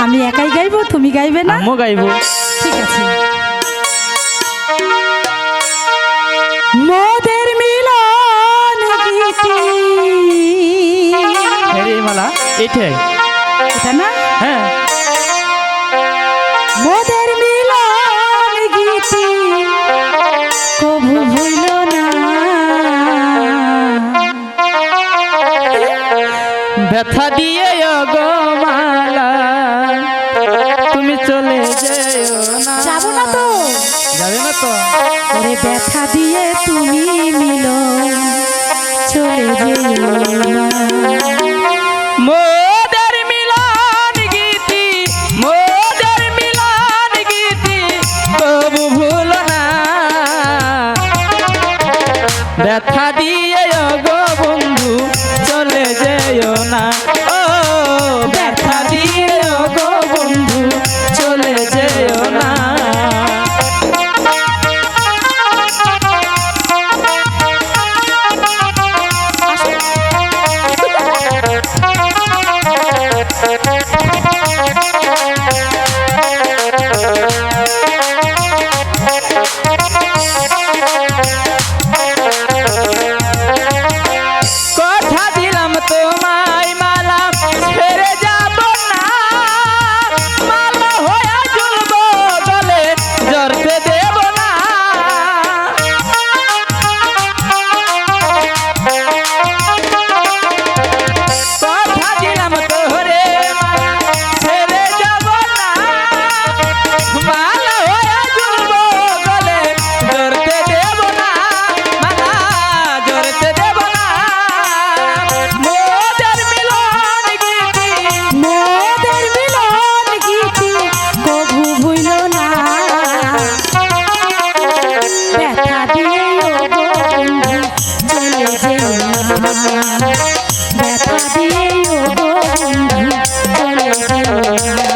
আমি একাই গাইবো, তুমি গাইবে না? আমিও গাইবো। ঠিক আছে। মোদের মিলন গীতি। রে মালা এটাই, এটা না? হ্যাঁ। মোদের মিলন গীতি কবু ভুইল না, ব্যথা দিয়ে গো মালা তুমি চলে যেও না। যাবো না তো? যাবে না তো? ওরে ব্যথা দিয়ে তুমি মিলন চলে যেও না। মোদের মিলন গীতি, মোদের মিলন গীতি তবু ভুলো না। ব্যথা দিয়ে গো বন্ধু চলে যেও না। ও ব্যথা দিয়ে গো বন্ধু চলে যেও না। কথা দিলাম তোমায় মালা ছেড়ে যাব না, মালা হয়ে ঝুলবো গলে জড়তে দেব না। কথা দিলাম তোরে মালা ছেড়ে যাব না, মালা হয়ে ঝুলবো গলে জড়তে দেব না, মালা জড়তে দেব না। মোদের মিলন গীতি, মোদের মিলন গীতি কবু ভুইল না, ব্যথা দিয়ে গো বন্ধু চলে যেও না, ব্যথা দিয়ে গো বন্ধু চলে যেও না।